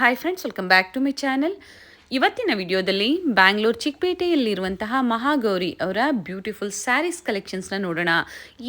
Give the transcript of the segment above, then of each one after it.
Hi friends, welcome back to my channel. ಇವತ್ತಿನ ವಿಡಿಯೋದಲ್ಲಿ ಬ್ಯಾಂಗ್ಳೂರ್ ಚಿಕ್ಕಪೇಟೆಯಲ್ಲಿರುವಂತಹ ಮಹಾಗೌರಿ ಅವರ ಬ್ಯೂಟಿಫುಲ್ ಸ್ಯಾರೀಸ್ ಕಲೆಕ್ಷನ್ಸ್ನ ನೋಡೋಣ.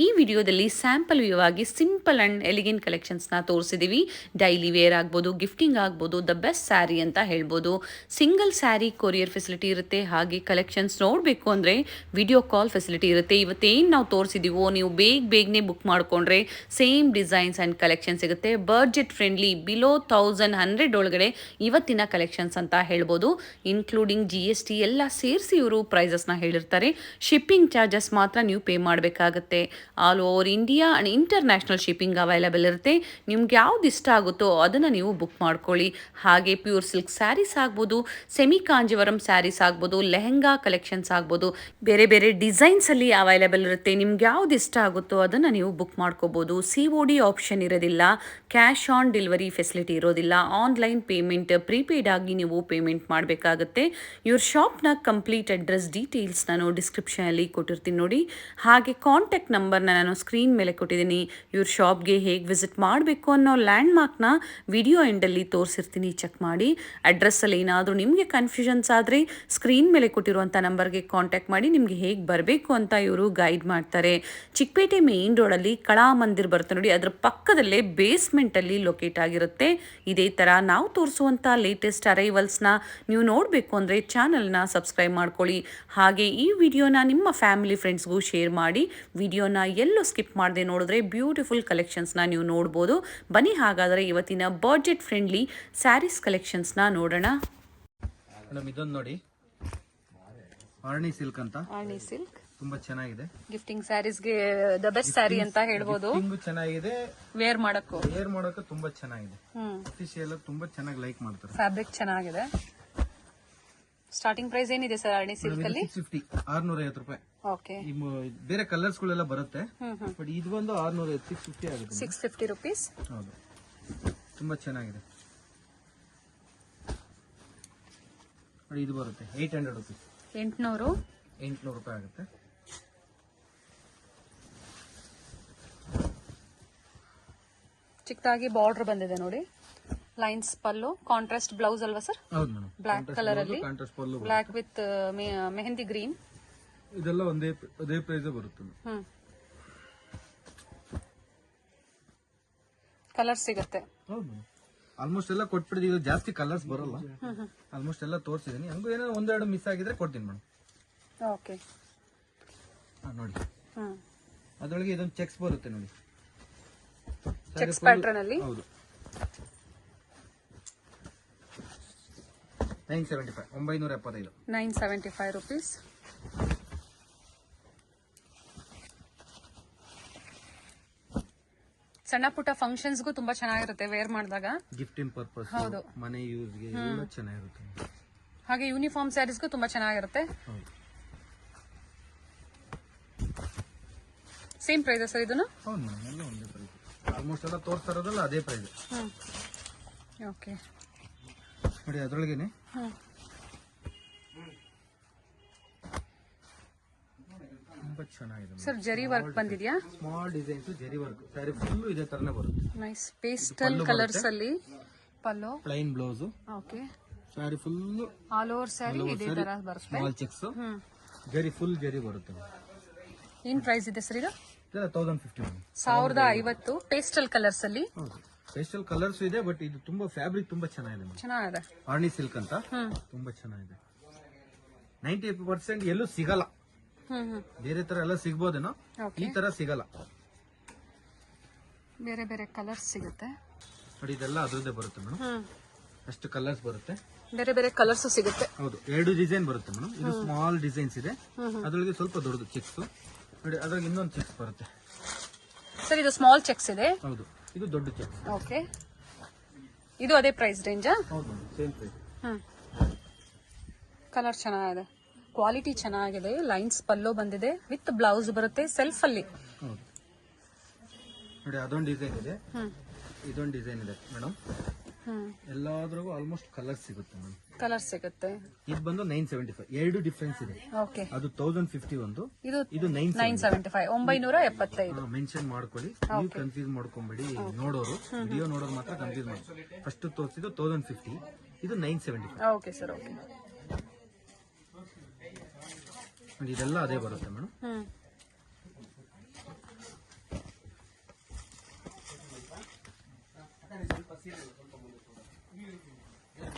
ಈ ವಿಡಿಯೋದಲ್ಲಿ ಸ್ಯಾಂಪಲ್ ವ್ಯೂ ಆಗಿ ಸಿಂಪಲ್ ಆ್ಯಂಡ್ ಎಲಿಗೆಂಟ್ ಕಲೆಕ್ಷನ್ಸ್ನ ತೋರಿಸಿದ್ದೀವಿ. ಡೈಲಿ ವೇರ್ ಆಗ್ಬೋದು, ಗಿಫ್ಟಿಂಗ್ ಆಗ್ಬೋದು, ದ ಬೆಸ್ಟ್ ಸ್ಯಾರಿ ಅಂತ ಹೇಳ್ಬೋದು. ಸಿಂಗಲ್ ಸ್ಯಾರಿ ಕೊರಿಯರ್ ಫೆಸಿಲಿಟಿ ಇರುತ್ತೆ. ಹಾಗೆ ಕಲೆಕ್ಷನ್ಸ್ ನೋಡಬೇಕು ಅಂದರೆ ವಿಡಿಯೋ ಕಾಲ್ ಫೆಸಿಲಿಟಿ ಇರುತ್ತೆ. ಇವತ್ತೇನು ನಾವು ತೋರಿಸಿದ್ದೀವೋ ನೀವು ಬೇಗನೆ ಬುಕ್ ಮಾಡಿಕೊಂಡ್ರೆ ಸೇಮ್ ಡಿಸೈನ್ಸ್ ಆ್ಯಂಡ್ ಕಲೆಕ್ಷನ್ ಸಿಗುತ್ತೆ. ಬಡ್ಜೆಟ್ ಫ್ರೆಂಡ್ಲಿ, ಬಿಲೋ 1100 ಒಳಗಡೆ ಇವತ್ತಿನ ಕಲೆಕ್ಷನ್ಸ್ ಅಂತ ಹೇಳ್ಬೋದು. ಇನ್ಕ್ಲೂಡಿಂಗ್ GST ಎಲ್ಲ ಸೇರಿಸಿ ಇವರು ಪ್ರೈಸಸ್ನ ಹೇಳಿರ್ತಾರೆ. ಶಿಪ್ಪಿಂಗ್ ಚಾರ್ಜಸ್ ಮಾತ್ರ ನೀವು ಪೇ ಮಾಡಬೇಕಾಗುತ್ತೆ. All over India and international shipping available ಇರುತ್ತೆ. ನಿಮ್ಗೆ ಯಾವ್ದು ಇಷ್ಟ ಆಗುತ್ತೋ ಅದನ್ನು ನೀವು ಬುಕ್ ಮಾಡ್ಕೊಳ್ಳಿ. ಹಾಗೆ ಪ್ಯೂರ್ ಸಿಲ್ಕ್ ಸ್ಯಾರೀಸ್ ಆಗ್ಬೋದು, ಸೆಮಿ ಕಾಂಜಿವರಂ ಸ್ಯಾರೀಸ್ ಆಗ್ಬೋದು, ಲೆಹೆಂಗಾ ಕಲೆಕ್ಷನ್ಸ್ ಆಗ್ಬೋದು, ಬೇರೆ ಬೇರೆ ಡಿಸೈನ್ಸಲ್ಲಿ ಅವೈಲಬಲ್ ಇರುತ್ತೆ. ನಿಮ್ಗೆ ಯಾವ್ದು ಇಷ್ಟ ಆಗುತ್ತೋ ಅದನ್ನು ನೀವು ಬುಕ್ ಮಾಡ್ಕೋಬೋದು. COD ಆಪ್ಷನ್ ಇರೋದಿಲ್ಲ, ಕ್ಯಾಶ್ ಆನ್ ಡೆಲಿವರಿ ಫೆಸಿಲಿಟಿ ಇರೋದಿಲ್ಲ. ಆನ್ಲೈನ್ ಪೇಮೆಂಟ್, ಪ್ರೀಪೇಯ್ಡ್ ಆಗಿ ನೀವು ಪೇಮೆಂಟ್ ಮಾಡಬೇಕಾಗುತ್ತೆ. ಇವ್ರ ಶಾಪ್ನ ಕಂಪ್ಲೀಟ್ ಅಡ್ರೆಸ್ ಡೀಟೇಲ್ಸ್ ನಾನು ಡಿಸ್ಕ್ರಿಪ್ಷನಲ್ಲಿ ಕೊಟ್ಟಿರ್ತೀನಿ ನೋಡಿ. ಹಾಗೆ ಕಾಂಟ್ಯಾಕ್ಟ್ ನಂಬರ್ನ ನಾನು ಸ್ಕ್ರೀನ್ ಮೇಲೆ ಕೊಟ್ಟಿದ್ದೀನಿ. ಇವ್ರ ಶಾಪ್ಗೆ ಹೇಗೆ ವಿಸಿಟ್ ಮಾಡಬೇಕು ಅನ್ನೋ ಲ್ಯಾಂಡ್ ಮಾರ್ಕ್ನ ವಿಡಿಯೋ ಎಂಡಲ್ಲಿ ತೋರಿಸಿರ್ತೀನಿ, ಚೆಕ್ ಮಾಡಿ. ಅಡ್ರೆಸ್ಸಲ್ಲಿ ಏನಾದರೂ ನಿಮಗೆ ಕನ್ಫ್ಯೂಷನ್ಸ್ ಆದರೆ ಸ್ಕ್ರೀನ್ ಮೇಲೆ ಕೊಟ್ಟಿರುವಂಥ ನಂಬರ್ಗೆ ಕಾಂಟ್ಯಾಕ್ಟ್ ಮಾಡಿ ನಿಮಗೆ ಹೇಗೆ ಬರಬೇಕು ಅಂತ ಇವರು ಗೈಡ್ ಮಾಡ್ತಾರೆ. ಚಿಕ್ಕಪೇಟೆ ಮೇನ್ ರೋಡಲ್ಲಿ ಕಳಾ ಮಂದಿರ್ ಬರುತ್ತೆ ನೋಡಿ, ಅದರ ಪಕ್ಕದಲ್ಲೇ ಬೇಸ್ಮೆಂಟಲ್ಲಿ ಲೊಕೇಟ್ ಆಗಿರುತ್ತೆ. ಇದೇ ಥರ ನಾವು ತೋರಿಸುವಂಥ ಲೇಟೆಸ್ಟ್ ಅರೈವಲ್ಸ್ನ ನೀವು ನೋಡಬೇಕು ಅಂದರೆ ಚಾನಲ್ನ ಸಬ್ಸ್ಕ್ರೈಬ್ ಮಾಡ್ಕೊಳ್ಳಿ. ಹಾಗೆ ಈ ವಿಡಿಯೋನ ನಿಮ್ಮ ಫ್ಯಾಮಿಲಿ ಫ್ರೆಂಡ್ಸ್ಗೂ ಶೇರ್ ಮಾಡಿ. ವಿಡಿಯೋನ ಎಲ್ಲೂ ಸ್ಕಿಪ್ ಮಾಡದೆ ನೋಡಿದ್ರೆ ಬ್ಯೂಟಿಫುಲ್ ಕಲೆಕ್ಷನ್ಸ್ನ ನೀವು ನೋಡ್ಬೋದು. ಬನ್ನಿ ಹಾಗಾದರೆ ಇವತ್ತಿನ ಬಡ್ಜೆಟ್ ಫ್ರೆಂಡ್ಲಿ ಸ್ಯಾರೀಸ್ ಕಲೆಕ್ಷನ್ಸ್ನ ನೋಡೋಣ. ಮೇಡಮ್ ಇದೊಂದು ನೋಡಿ, ಆರ್ನಿ ಸಿಲ್ಕ್ ಅಂತ. ಆರ್ನಿ ಸಿಲ್ಕ್ ತುಂಬಾ ಚೆನ್ನಾಗಿದೆ. ಗಿಫ್ಟಿಂಗ್ ಸ್ಯಾರೀಸ್ಗೆ ದ ಬೆಸ್ಟ್ ಸ್ಯಾರಿ ಅಂತ ಹೇಳ್ಬೋದು. ಚೆನ್ನಾಗಿದೆ, ವೇರ್ ಮಾಡೋಕೆ ತುಂಬಾ ಚೆನ್ನಾಗಿದೆ. ಎಲ್ಲ ತುಂಬಾ ಚೆನ್ನಾಗಿ ಲೈಕ್ ಮಾಡ್ತಾರೆ. ಫ್ಯಾಬ್ರಿಕ್ ಚೆನ್ನಾಗಿದೆ. ಸ್ಟಾರ್ಟಿಂಗ್ ಪ್ರೈಸ್ ಏನಿದೆ ಸರ್ ಆರ್ನಿ ಸಿಲ್ಕ್ ಅಲ್ಲಿ? 650 ರೂಪಾಯಿ. ಓಕೆ. ಬೇರೆ ಕಲರ್ಸ್ ಗಳೆಲ್ಲ ಬರುತ್ತೆ, ಬಟ್ ಇದು ಒಂದು 650 ಆಗುತ್ತೆ. 650 ರುಪೀಸ್. ಹೌದು, ತುಂಬಾ ಚೆನ್ನಾಗಿದೆ. ಇದು ಬರುತ್ತೆ 800 ರುಪೀಸ್. 800 ರೂಪಾಯಿ ಆಗುತ್ತೆ. ಚಿಕ್ಕದಾಗಿ ಬಾರ್ಡರ್ ಬಂದಿದೆ ನೋಡಿ, ಲೈನ್ಸ್ ಪಲ್ಲು, ಕಾಂಟ್ರಾಸ್ಟ್ ಬ್ಲೌಸ್ ಅಲ್ವಾ ಸರ್? ಹೌದು ಮೇಡಮ್, ಬ್ಲಾಕ್ ಕಲರ್ ಅಲ್ಲಿ, contrast pallu, block with mehndi green. ಇದೆಲ್ಲ ಅದೇ ಪ್ರೈಸ್ ಬರುತ್ತೆ. ಕಲರ್ ಸಿಗುತ್ತೆ. ಹೌದು, ಆಲ್ಮೋಸ್ಟ್ ಎಲ್ಲ ಕೊಟ್ಬಿಟ್ಟಿದ್ದೀವಿ. ಜಾಸ್ತಿ ಕಲರ್ಸ್ ಬರಲ್ಲ, ಆಲ್ಮೋಸ್ಟ್ ಎಲ್ಲ ತೋರಿಸಿದೀನಿ. ಹಂಗೂ ಏನೋ ಒಂದೆರಡು ಮಿಸ್ ಆಗಿದ್ರೆ ಕೊಡ್ತೀನಿ ಮೇಡಮ್. ಓಕೆ, ನೋಡಿ ಅದರೊಳಗೆ ಇದೊಂದು ಚೆಕ್ಸ್ ಬರುತ್ತೆ ನೋಡಿ, ಚೆಕ್ಸ್ ಪ್ಯಾಟರ್ನ್ ಅಲ್ಲಿ. ಹೌದು, 975 975 ರುಪೀಸ್. ಸಣ್ಣ ಪುಟ್ಟ ಫಂಕ್ಷನ್ಸ್ಗೂ ತುಂಬಾ ಚೆನ್ನಾಗಿರುತ್ತೆ ವೇರ್ ಮಾಡಿದಾಗ. ಗಿಫ್ಟಿಂಗ್ ಪರ್ಪಸ್, ಹೌದು, ಮನೆ ಯೂಸ್ಗೆ ಎಲ್ಲ ಚೆನ್ನಾಗಿರುತ್ತೆ. ಹಾಗೆ ಯೂನಿಫಾರ್ಮ್ ಸ್ಯಾರೀಸ್ಗೂ ತುಂಬಾ ಚೆನ್ನಾಗಿರುತ್ತೆ. ಸೇಮ್ ಪ್ರೈಸ್ ಸರ್ ಇದನ್ನು? ಹೌದು ಮೇಡಮ್, ಎಲ್ಲ ಒಂದೇ ಪ್ರೈಸ್. ಆಲ್ಮೋಸ್ಟ್ ಎಲ್ಲ ತೋರಿಸ್ತಾ ಇರೋದಲ್ಲ ಅದೇ ಪ್ರೈಸ್. ಓಕೆ ನೋಡಿ, ಅದರೊಳಗೇನೆ ತುಂಬಾ ಚೆನ್ನಾಗಿದೆ ಸರ್. ಜರಿ ವರ್ಕ್ ಬಂದಿದ್ಯಾ? Small designs, zari work. Sari full ಇದೇ ತರನೇ ಬರುತ್ತೆ. ನೈಸ್ ಪೇಸ್ಟಲ್ ಕಲರ್ಸ್ ಅಲ್ಲಿ pallu, plain blouse. Okay. Sari full all over sari ಇದೇ ತರ ಬರುತ್ತೆ. ಸ್ಮಾಲ್ ಚೆಕ್ಸ್, ಜರಿ ಫುಲ್ ಜರಿ ಬರುತ್ತೆ. ಏನ್ ಪ್ರೈಸ್ ಇದೆ ಸರ್ ಇದು? 1050. 1050. ಪೇಸ್ಟಲ್ ಕಲರ್ಸ್ ಅಲ್ಲಿ. ಪೇಸ್ಟಲ್ ಕಲರ್ಸ್ ಇದೆ, ಬಟ್ ಇದು ತುಂಬಾ ಫ್ಯಾಬ್ರಿಕ್ ತುಂಬಾ ಚೆನ್ನಾಗಿದೆ. ಆರ್ನಿ ಸಿಲ್ಕ್ ಅಂತ ತುಂಬಾ ಚೆನ್ನಾಗಿದೆ. 90% ಎಲ್ಲೂ ಸಿಗಲ್ಲ. ಬೇರೆ ತರ ಎಲ್ಲ ಸಿಗ್ಬೋದೇನೋ, ಈ ತರ ಸಿಗಲ್ಲ. ಬೇರೆ ಬೇರೆ ಕಲರ್ಸ್ ಸಿಗುತ್ತೆ ನೋಡಿ, ಇದೆಲ್ಲ ಅದ್ರದ್ದೇ ಬರುತ್ತೆ ಮೇಡಮ್. ಅಷ್ಟು ಕಲರ್ಸ್ ಬರುತ್ತೆ, ಬೇರೆ ಬೇರೆ ಕಲರ್ಸ್ ಸಿಗುತ್ತೆ. ಹೌದು, 2 ಡಿಸೈನ್ ಬರುತ್ತೆ ಮೇಡಮ್. ಇದು ಸ್ಮಾಲ್ ಡಿಸೈನ್ಸ್ ಇದೆ, ಅದ್ರೊಳಗೆ ಸ್ವಲ್ಪ ದೊಡ್ಡದು ಚೆಕ್ಸ್ ನೋಡಿ. ಅದ್ರಾಗ ಇನ್ನೊಂದು ಚೆಕ್ಸ್ ಬರುತ್ತೆ ಸರ್. ಇದು ಸ್ಮಾಲ್ ಚೆಕ್ಸ್ ಇದೆ. ಹೌದು, ಇದು ದೊಡ್ಡ ಚೆಕ್ಸ್. ಓಕೆ, ಇದು ಅದೇ ಪ್ರೈಸ್ ರೇಂಜಾ? ಹೌದು, ಸೇಮ್ ಪ್ರೈಸ್. ಕಲರ್ ಚೆನ್ನಾಗಿದೆ, ಕ್ವಾಲಿಟಿ ಚೆನ್ನಾಗಿದೆ. ಲೈನ್ಸ್ ಪಲ್ಲೋ ಬಂದಿದೆ, ವಿತ್ ಬ್ಲೌಸ್ ಬರುತ್ತೆ ಸೆಲ್ಫ್ ಅಲ್ಲಿ. ಹೌದು ನೋಡಿ, ಅದೊಂದು ಡಿಸೈನ್ ಇದೆ, ಇದೊಂದು ಡಿಸೈನ್ ಇದೆ ಮೇಡಮ್. ಎಲ್ಲಾದ್ರಾಗೂ ಆಲ್ಮೋಸ್ಟ್ ಕಲರ್ ಸಿಗುತ್ತೆ ಮೇಡಮ್. ಕಲರ್ ಸಿಗುತ್ತೆ. ಇದು ಬಂದು 975, ಎರಡು ಡಿಫ್ರೆನ್ಸ್ ಇದೆ. ಓಕೆ, ಅದು 1050 ಒಂದು, ಇದು ಇದು 975 975. ಮೆನ್ಷನ್ ಮಾಡ್ಕೊಳ್ಳಿ, ನೀವು ಕನ್ಫ್ಯೂಸ್ ಮಾಡ್ಕೊಂಬೇಡಿ. ನೋಡೋರು ವಿಡಿಯೋ ನೋಡೋರು ಮಾತ್ರ ಕನ್ಫ್ಯೂಸ್ ಮಾಡಿ. ಫಸ್ಟ್ ತೋರಿಸಿದ್ದು 1050, ಇದು 975. Okay sir, okay. ಇದೆಲ್ಲ ಅದೇ ಬರುತ್ತೆ ಮೇಡಮ್.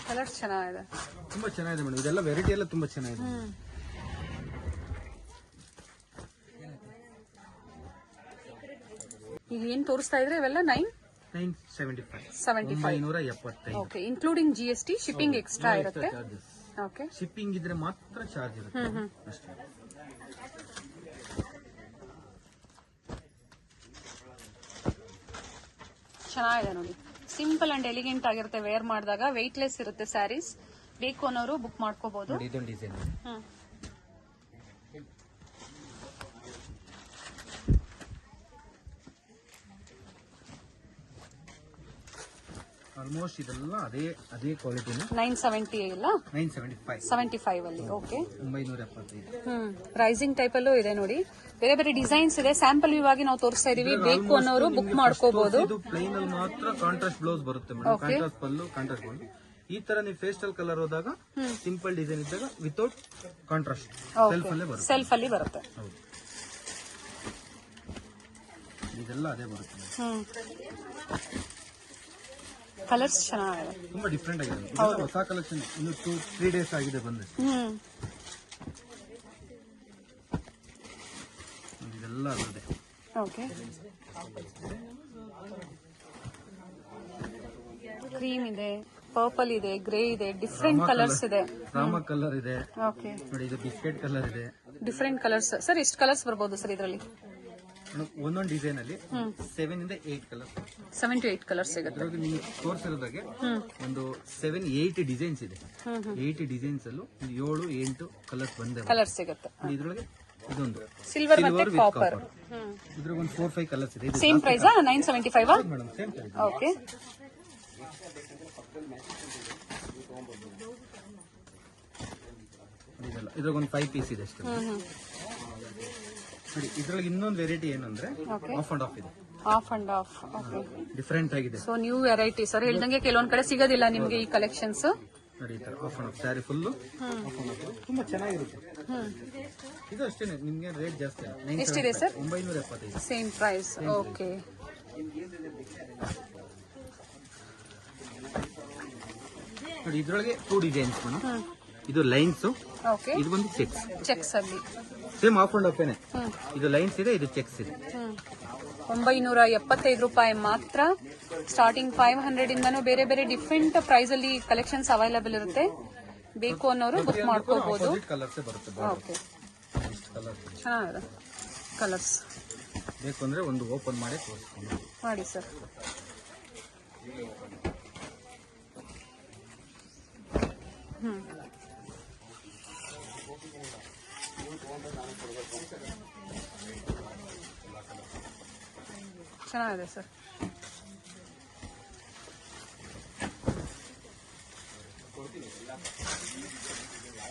ಕಲರ್ಸ್ ಚೆನ್ನಾಗಿದೆ, ತುಂಬಾ ಚೆನ್ನಾಗಿದೆ ಮೇಡಮ್. ಇದೆಲ್ಲ ವೆರೈಟಿ ಎಲ್ಲ ತುಂಬಾ ಚೆನ್ನಾಗಿದೆ. ಈಗ ಏನ್ ತೋರಿಸ್ತಾ ಇದ್ರೆ ಇವೆಲ್ಲ 975. 975. Okay, including GST, shipping extra ಇರುತ್ತೆ. ಓಕೆ, ಶಿಪ್ಪಿಂಗ್ ಇದ್ರೆ ಮಾತ್ರ ಚಾರ್ಜ್ ಇರುತ್ತೆ ಅಷ್ಟೇ. ಚೆನ್ನಾಗಿದೆ ನೋಡಿ, ಸಿಂಪಲ್ ಅಂಡ್ ಎಲಿಗೆಂಟ್ ಆಗಿರುತ್ತೆ. ವೇರ್ ಮಾಡಿದಾಗ ವೆಯ್ಟ್ಲೆಸ್ ಇರುತ್ತೆ ಸ್ಯಾರೀಸ್. ಬೇಕು ಅನ್ನೋರು ಬುಕ್ ಮಾಡ್ಕೋಬಹುದು. ಇದೊಂದು ಡಿಸೈನ್. ಆಲ್ಮೋಸ್ಟ್ ಇದೆಲ್ಲ ಅದೇ ಕ್ವಾಲಿಟಿನ. 970 ಇಲ್ಲ, 975 ಅಲ್ಲಿ. ಓಕೆ, 975. ರೈಸಿಂಗ್ ಟೈಪ್ ಅಲ್ಲೂ ಇದೆ ನೋಡಿ. ಬೇರೆ ಬೇರೆ ಡಿಸೈನ್ಸ್ ಇದೆ. ಸ್ಯಾಂಪಲ್ ವ್ಯೂ ಆಗಿ ನಾವು ತೋರಿಸ್ತಾ ಇದೀವಿ. ಬೇಕು ಅನ್ನೋರು ಬುಕ್ ಮಾಡ್ಕೋಬಹುದು. ಇದು ಪ್ಲೈನ್ ಅಲ್ಲಿ ಮಾತ್ರ ಕಾಂಟ್ರಾಸ್ಟ್ ಬ್ಲೌಸ್ ಬರುತ್ತೆ ಮೇಡಮ್. ಕಾಂಟ್ರಾಸ್ಟ್ ಪಲ್ಲು, ಕಾಂಟ್ರಾಸ್ಟ್ ಬ್ಲೌಸ್. ಈ ತರ ನೀವು ಫೇಸ್ಟಲ್ ಕಲರ್ ಹೋದಾಗ, ಸಿಂಪಲ್ ಡಿಸೈನ್ ಇದ್ದಾಗ ವಿತೌಟ್ ಕಾಂಟ್ರಾಸ್ಟ್ ಸೆಲ್ಫ್ ಅಲ್ಲಿ ಬರುತ್ತೆ. ಹೌದು, ಇದೆಲ್ಲ ಅದೇ ಬರುತ್ತೆ. ಕಲರ್ಸ್ ಚೆನ್ನಾಗಿದೆ, ತುಂಬಾ ಡಿಫ್ರೆಂಟ್ ಆಗಿದೆ. ಹೊಸ ಕಲೆಕ್ಷನ್, ಇನ್ನು 2-3 ಡೇಸ್ ಆಗಿದೆ ಬಂದ್ರೆ. ಇದೆಲ್ಲ ಅದೇ. ಓಕೆ, ಕ್ರೀಮ್ ಇದೆ, ಪರ್ಪಲ್ ಇದೆ, ಗ್ರೇ ಇದೆ, ಡಿಫ್ರೆಂಟ್ ಕಲರ್ಸ್ ಇದೆ. ರಾಮ ಕಲರ್ ಇದೆ. ಓಕೆ ನೋಡಿ, ಇದು ಬಿಸ್ಕೆಟ್ ಕಲರ್ ಇದೆ. Different colours. ಸರ್, ಎಷ್ಟು ಕಲರ್ಸ್ ಬರ್ಬೋದು ಸರ್ ಇದರಲ್ಲಿ? ಒಂದೊಂದು ಡಿಸೈನ್ ಅಲ್ಲಿ 7 ಇಂದ 8 ಕಲರ್, 7 to 8 ಕಲರ್ಸ್ ಸಿಗುತ್ತೆ. ಅದ್ರಾಗ ನೀವು ತೋರಿಸಿರೋದಾಗೆ ಒಂದು 7-8 ಡಿಸೈನ್ಸ್ ಇದೆ. 8 ಡಿಸೈನ್ಸ್ ಅಲ್ಲೂ 7-8 ಕಲರ್ಸ್ ಬಂದೆ ಕಲರ್ಸ್ ಸಿಗುತ್ತೆ. ಇದ್ರೊಳಗೆ ಇದೊಂದು ಸಿಲ್ವರ್ ಮತ್ತೆ ಕಾಪರ್. ಇದ್ರಾಗ ಒಂದು 4-5 ಕಲರ್ಸ್ ಇದೆ. Same price 975 madam, same price. Okay, ಇದ್ರಾಗ ಒಂದು 5 ಪೀಸ್ ಇದೆ ಅಷ್ಟೇ. ನೋಡಿ, ಇದ್ರೊಳಗೆ ಇನ್ನೊಂದು ವೆರೈಟಿ ಏನಂದ್ರೆ ಆಫ್ ಅಂಡ್ ಆಫ್ ಇದೆ. Half and half. Okay, different ಆಗಿದೆ. So new variety sir. ಹೇಳ್ದಂಗೆ ಕೆಲವೊಂದ್ ಕಡೆ ಸಿಗೋದಿಲ್ಲ ನಿಮ್ಗೆ ಈ ಕಲೆಕ್ಷನ್ಸ್. ನೋಡಿ, ಈ ತರ of and of sari full ತುಂಬಾ ಚೆನ್ನಾಗಿರುತ್ತೆ. ಇದು ಅಷ್ಟೇ, ನಿಮ್ಗೆ ರೇಟ್ ಜಾಸ್ತಿ ಇಲ್ಲ. ಎಷ್ಟಿದೆ ಸರ್? 975. Same price. ಓಕೆ, ನೋಡಿ, ಇದ್ರೊಳಗೆ 2 ಡಿಸೈನ್ಸ್. ಇದು ಲೈನ್ಸ್, ಓಕೆ, ಇದು ಒಂದು ಚೆಕ್ಸ್. ಚೆಕ್ಸ್ ಅಲ್ಲಿ ಸೇಮ್ ಆಫ್ ಅಂಡ್ ಆಫ್ ಏನೆ. ಇದು ಲೈನ್ಸ್ ಇದೆ, ಇದು ಚೆಕ್ಸ್ ಇದೆ. 975 ರೂಪಾಯಿ ಮಾತ್ರ. ಸ್ಟಾರ್ಟಿಂಗ್ 500 ಇಂದನೂ ಬೇರೆ ಬೇರೆ ಡಿಫ್ರೆಂಟ್ ಪ್ರೈಸ್ ಅಲ್ಲಿ ಕಲೆಕ್ಷನ್ಸ್ ಅವೈಲೇಬಲ್ ಇರುತ್ತೆ. ಬೇಕು ಅನ್ನೋರು ಬುಕ್ ಮಾಡ್ಕೋಬಹುದು. ಕಲರ್ಸ್ ಬರುತ್ತೆ. ಓಕೆ, ಚೆನ್ನಾಗಿದೆ ಕಲರ್ಸ್. ಬೇಕು ಅಂದ್ರೆ ಒಂದು ಓಪನ್ ಮಾಡಿ ತೋರಿಸ್ತೀನಿ. ಮಾಡಿ ಸರ್. ಚೆನ್ನಾಗಿದೆ ಸರ್.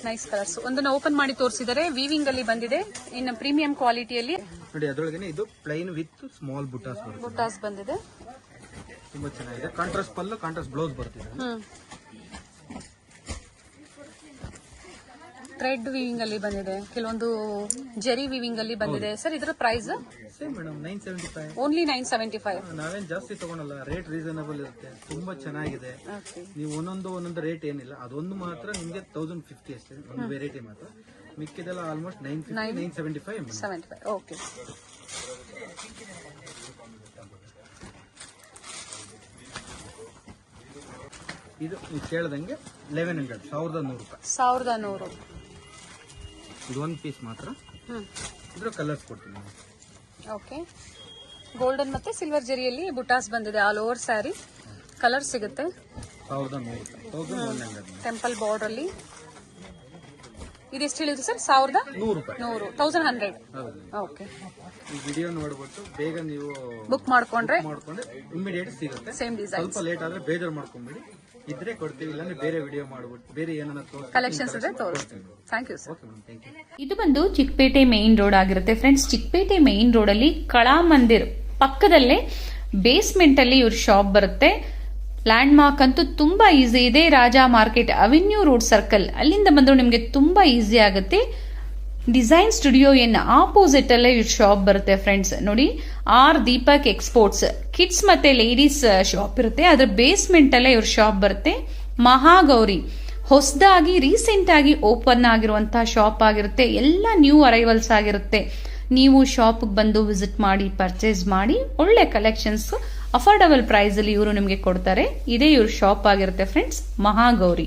Nice colours. ಒಂದನ್ನು ಓಪನ್ ಮಾಡಿ ತೋರಿಸಿದರೆ ವೀವಿಂಗ್ ಅಲ್ಲಿ ಬಂದಿದೆ. ಇನ್ನು ಪ್ರೀಮಿಯಂ ಕ್ವಾಲಿಟಿಯಲ್ಲಿ ನೋಡಿ, ಅದರೊಳಗೆ ಇದು ಪ್ಲೈನ್ ವಿತ್ ಸ್ಮಾಲ್ ಬುಟಾಸ್ ಬರುತ್ತೆ. ಬುಟಾಸ್ ಬಂದಿದೆ. ತುಂಬಾ ಚೆನ್ನಾಗಿದೆ. ಕಾಂಟ್ರಾಸ್ಟ್ ಪಲ್ಲು, ಕಾಂಟ್ರಾಸ್ಟ್ ಬ್ಲೌಸ್ ಬರ್ತಿದೆ. ಥ್ರೆಡ್ ವೀವಿಂಗ್ ಅಲ್ಲಿ ಬಂದಿದೆ, ಕೆಲವೊಂದು ಜೆರಿ ವೀವಿಂಗ್ ಅಲ್ಲಿ ಬಂದಿದೆ. ಸರ್, ಇದರ ಪ್ರೈಸ್ ಸೇಮ್ ಮೇಡಮ್, 975. ಓನ್ಲಿ 975. ನಾವೇನ್ ಜಾಸ್ತಿ ತಗೊಳಲ್ಲ, ರೇಟ್ ರೀಸನಬಲ್ ಇರುತ್ತೆ. ತುಂಬಾ ಚೆನ್ನಾಗಿದೆ. ನೀವು ಒಂದೊಂದು ರೇಟ್ ಏನಿಲ್ಲ, ಅದೊಂದು ಮಾತ್ರ ನಿಮ್ಗೆ 1050 ಅಷ್ಟೇ, ಒಂದು ವೆರೈಟಿ ಮಾತ್ರ. ಮಿಕ್ಕಿದೆಲ್ಲ ಆಲ್ಮೋಸ್ಟ್ 975. ಓಕೆ, ಇದು ನೀವು ಕೇಳ್ದಂಗೆ 1100, 1100 ರೂಪಾಯಿ. 1100. ಇದು ಒಂದು ಪೀಸ್ ಮಾತ್ರ. ಇದ್ರ ಕಲರ್ಸ್ ಕೊಡ್ತೀನಿ. ಓಕೆ, ಗೋಲ್ಡನ್ ಮತ್ತೆ ಸಿಲ್ವರ್ ಜರಿಯಲ್ಲಿ ಬುಟಾಸ್ ಬಂದಿದೆ. ಆಲ್ ಓವರ್ ಸ್ಯಾರಿ ಕಲರ್ ಸಿಗುತ್ತೆ. 1100 ರೂಪಾಯಿ. 1100. ಟೆಂಪಲ್ ಬಾರ್ಡರ್ ಅಲ್ಲಿ ಇದೆಷ್ಟು ಹೇಳಿದ್ರಿ ಸರ್? 1100. 100 ಹೌದು. ಓಕೆ. ಈ ವಿಡಿಯೋ ನೋಡ್ಬಿಟ್ಟು ಬೇಗ ನೀವು ಬುಕ್ ಮಾಡ್ಕೊಂಡ್ರೆ ಇಮಿಡಿಯೇಟ್ ಸಿಗುತ್ತೆ. Same design. ಸ್ವಲ್ಪ ಲೇಟ್ ಆದ್ರೆ ಬೇಜಾರು ಮಾಡ್ಕೊಂಬಿಡಿ, ಇದ್ರೆ ಕೊಡ್ತೀವಿ, ಇಲ್ಲಾಂದ್ರೆ ಬೇರೆ ವಿಡಿಯೋ ಮಾಡ್ಬಿಟ್ಟು ಬೇರೆ ಏನಾದ್ರು ಕಲೆಕ್ಷನ್ಸ್ ಇದ್ರೆ ತೋರಿಸ್ತೀವಿ. Thank you sir. Okay madam, thank you. ಇದು ಬಂದು ಚಿಕ್ಕಪೇಟೆ ಮೇನ್ ರೋಡ್ ಆಗಿರುತ್ತೆ ಫ್ರೆಂಡ್ಸ್. ಚಿಕ್ಕಪೇಟೆ ಮೇನ್ ರೋಡ್ ಅಲ್ಲಿ ಕಳಾ ಮಂದಿರ್ ಪಕ್ಕದಲ್ಲೇ ಬೇಸ್ಮೆಂಟ್ ಅಲ್ಲಿ ಇವ್ರ ಶಾಪ್ ಬರುತ್ತೆ. ಲ್ಯಾಂಡ್ ಮಾರ್ಕ್ ಅಂತೂ ತುಂಬಾ ಈಸಿ ಇದೆ. Raja market avenue road circle ಅಲ್ಲಿಂದ ಬಂದ್ರು ನಿಮ್ಗೆ ತುಂಬಾ ಈಸಿ ಆಗುತ್ತೆ. ಡಿಸೈನ್ ಸ್ಟುಡಿಯೋ ಏನ್ ಆಪೋಸಿಟ್ ಅಲ್ಲೇ ಇವ್ರ ಶಾಪ್ ಬರುತ್ತೆ ಫ್ರೆಂಡ್ಸ್. ನೋಡಿ, ಆರ್ ದೀಪಕ್ ಎಕ್ಸ್ಪೋರ್ಟ್ಸ್ ಕಿಡ್ಸ್ ಮತ್ತೆ ಲೇಡೀಸ್ ಶಾಪ್ ಇರುತ್ತೆ. ಅದ್ರ ಬೇಸ್ಮೆಂಟ್ ಅಲ್ಲೇ ಇವ್ರ ಶಾಪ್ ಬರುತ್ತೆ. ಮಹಾಗೌರಿ ಹೊಸದಾಗಿ ರೀಸೆಂಟ್ ಆಗಿ ಓಪನ್ ಆಗಿರುವಂತಹ ಶಾಪ್ ಆಗಿರುತ್ತೆ. ಎಲ್ಲ ನ್ಯೂ ಅರೈವಲ್ಸ್ ಆಗಿರುತ್ತೆ. ನೀವು ಶಾಪ್ ಬಂದು ವಿಸಿಟ್ ಮಾಡಿ ಪರ್ಚೇಸ್ ಮಾಡಿ ಒಳ್ಳೆ ಕಲೆಕ್ಷನ್ಸ್ ಅಫೋರ್ಡಬಲ್ ಪ್ರೈಸ್ ಅಲ್ಲಿ ಇವರು ನಿಮಗೆ ಕೊಡ್ತಾರೆ. ಇದೇ ಇವ್ರ ಶಾಪ್ ಆಗಿರುತ್ತೆ ಫ್ರೆಂಡ್ಸ್, ಮಹಾಗೌರಿ.